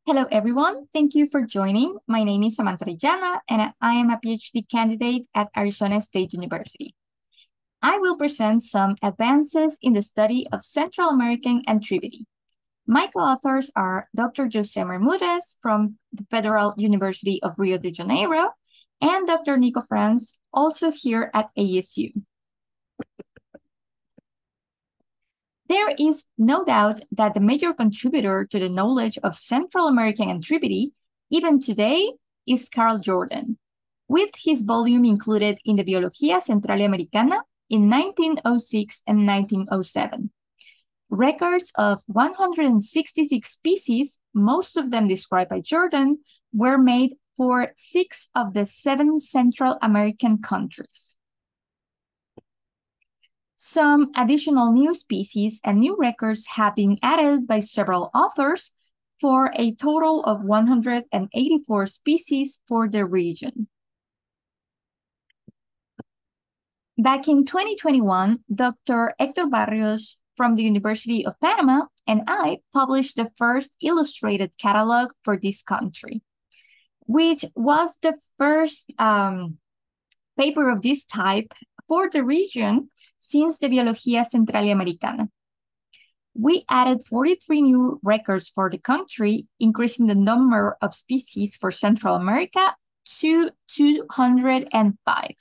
Hello, everyone. Thank you for joining. My name is Samanta Orellana, and I am a PhD candidate at Arizona State University. I will present some advances in the study of Central American Anthribidae. My co-authors are Dr. Jose Bermudez from the Federal University of Rio de Janeiro and Dr. Nico Franz, also here at ASU. There is no doubt that the major contributor to the knowledge of Central American Anthribidae, even today, is Carl Jordan, with his volume included in the Biología Centraloamericana in 1906 and 1907. Records of 166 species, most of them described by Jordan, were made for 6 of the 7 Central American countries. Some additional new species and new records have been added by several authors for a total of 184 species for the region. Back in 2021, Dr. Héctor Barrios from the University of Panama and I published the first illustrated catalog for this country, which was the first paper of this type for the region since the Biología Centraloamericana. We added 43 new records for the country, increasing the number of species for Central America to 205.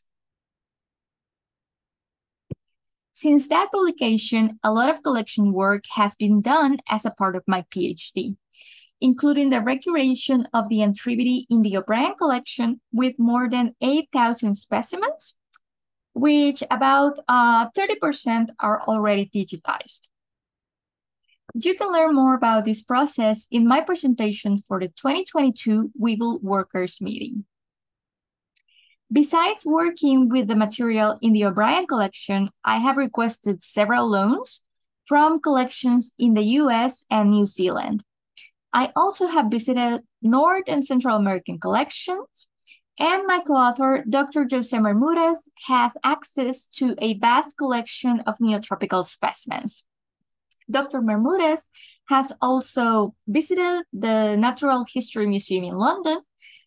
Since that publication, a lot of collection work has been done as a part of my PhD, including the recuration of the Anthribidae in the O'Brien collection with more than 8,000 specimens, which about 30% are already digitized. You can learn more about this process in my presentation for the 2022 Weevil Workers Meeting. Besides working with the material in the O'Brien collection, I have requested several loans from collections in the US and New Zealand. I also have visited North and Central American collections, and my co-author, Dr. Jose Bermudez, has access to a vast collection of neotropical specimens. Dr. Bermudez has also visited the Natural History Museum in London,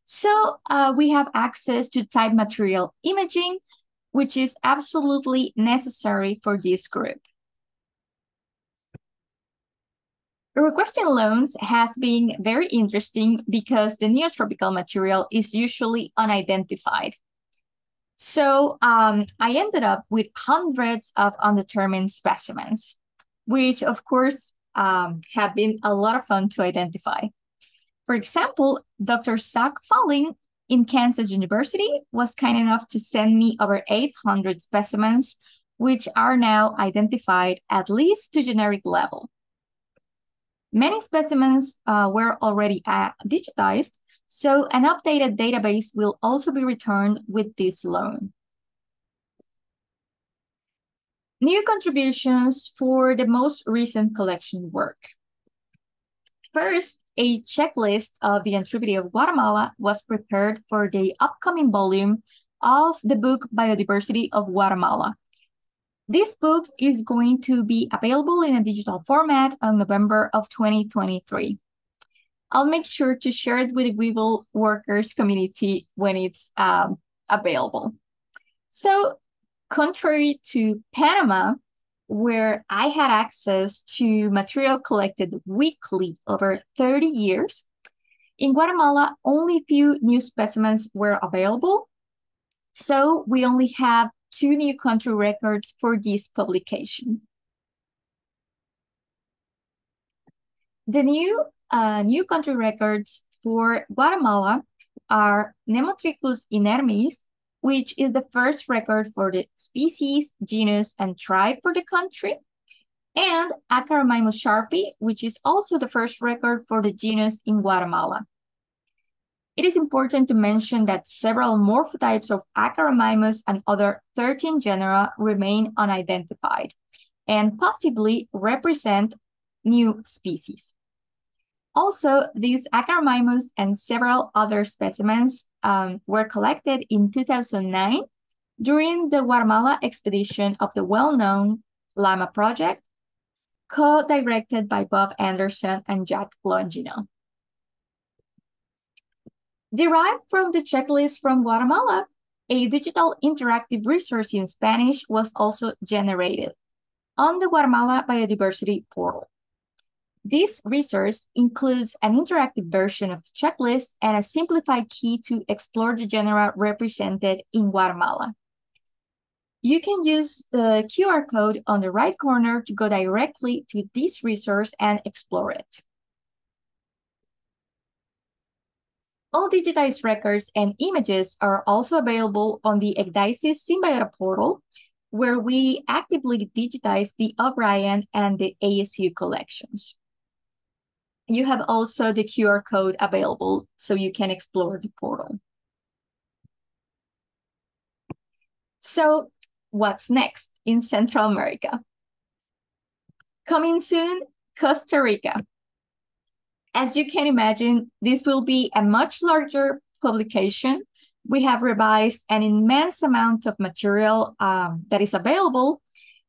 so we have access to type material imaging, which is absolutely necessary for this group. Requesting loans has been very interesting because the neotropical material is usually unidentified. So I ended up with hundreds of undetermined specimens, which of course have been a lot of fun to identify. For example, Dr. Zach Falling in Kansas University was kind enough to send me over 800 specimens, which are now identified at least to generic level. Many specimens were already digitized, so an updated database will also be returned with this loan. New contributions for the most recent collection work. First, a checklist of the Anthribidae of Guatemala was prepared for the upcoming volume of the book Biodiversity of Guatemala. This book is going to be available in a digital format on November of 2023. I'll make sure to share it with the Weevil workers community when it's available. So, contrary to Panama, where I had access to material collected weekly over 30 years, in Guatemala, only few new specimens were available. So we only have 2 new country records for this publication. The new country records for Guatemala are Nemotrichus inermis, which is the first record for the species, genus, and tribe for the country, and Acaramimus sharpei, which is also the first record for the genus in Guatemala. It is important to mention that several morphotypes of Acaramimus and other 13 genera remain unidentified and possibly represent new species. Also, these Acaramimus and several other specimens were collected in 2009 during the Guatemala expedition of the well-known Llama Project, co-directed by Bob Anderson and Jack Longino. Derived from the checklist from Guatemala, a digital interactive resource in Spanish was also generated on the Guatemala Biodiversity portal. This resource includes an interactive version of the checklist and a simplified key to explore the genera represented in Guatemala. You can use the QR code on the right corner to go directly to this resource and explore it. All digitized records and images are also available on the Ecdysis Symbiota portal, where we actively digitize the O'Brien and the ASU collections. You have also the QR code available so you can explore the portal. So what's next in Central America? Coming soon, Costa Rica. As you can imagine, this will be a much larger publication. We have revised an immense amount of material that is available,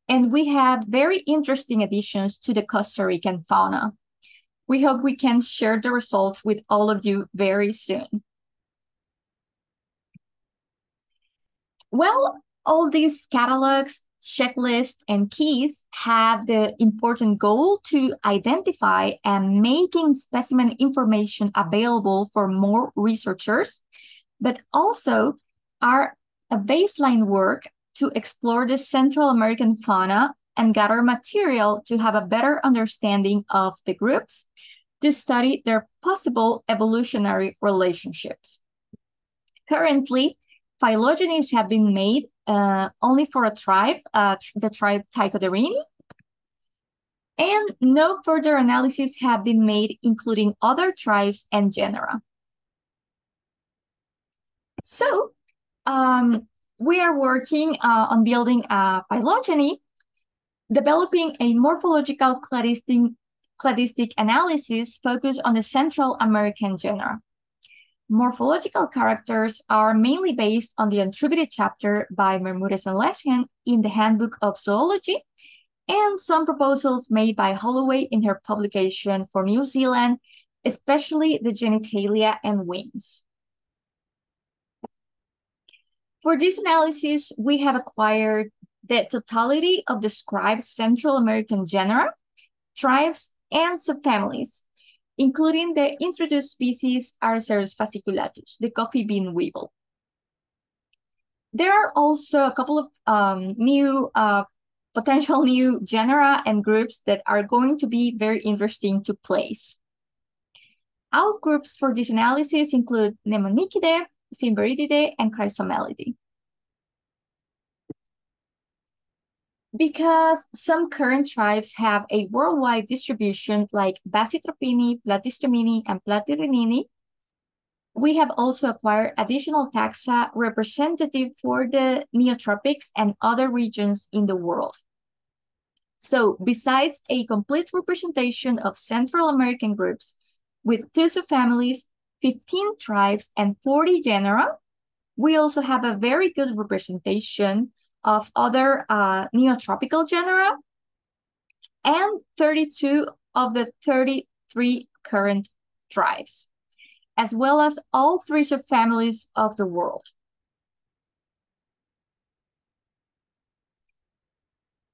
and we have very interesting additions to the Costa Rican fauna. We hope we can share the results with all of you very soon. Well, all these catalogs, checklists, and keys have the important goal to identify and making specimen information available for more researchers, but also are a baseline work to explore the Central American fauna and gather material to have a better understanding of the groups, to study their possible evolutionary relationships. Currently, phylogenies have been made only for a tribe, the tribe Tychoderini, and no further analyses have been made, including other tribes and genera. So, we are working on building a phylogeny, developing a morphological cladistic analysis focused on the Central American genera. Morphological characters are mainly based on the Anthribidae chapter by Bermudez and Leschen in the Handbook of Zoology, and some proposals made by Holloway in her publication for New Zealand, especially the genitalia and wings. For this analysis, we have acquired the totality of described Central American genera, tribes, and subfamilies, including the introduced species Araceus fasciculatus, the coffee bean weevil. There are also a couple of potential new genera and groups that are going to be very interesting to place. Outgroups for this analysis include Mnemonichidae, Cimberidae, and Chrysomelidae. Because some current tribes have a worldwide distribution like Basitropini, Platystomini, and Platyrinini, we have also acquired additional taxa representative for the neotropics and other regions in the world. So besides a complete representation of Central American groups with 2 subfamilies, 15 tribes, and 40 genera, we also have a very good representation of other neotropical genera, and 32 of the 33 current tribes, as well as all 3 subfamilies of the world.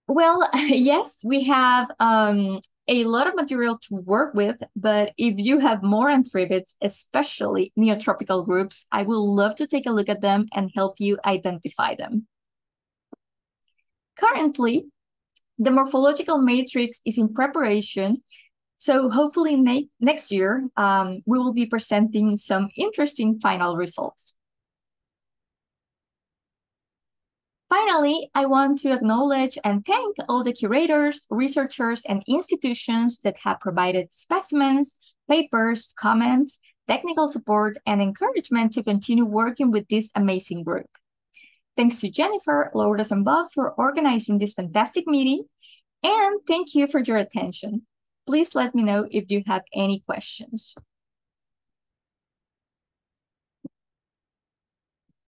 Well, yes, we have a lot of material to work with, but if you have more anthribids, especially neotropical groups, I would love to take a look at them and help you identify them. Currently, the morphological matrix is in preparation, so hopefully next year, we will be presenting some interesting final results. Finally, I want to acknowledge and thank all the curators, researchers, and institutions that have provided specimens, papers, comments, technical support, and encouragement to continue working with this amazing group. Thanks to Jennifer, Lourdes, and Bob for organizing this fantastic meeting, and thank you for your attention. Please let me know if you have any questions.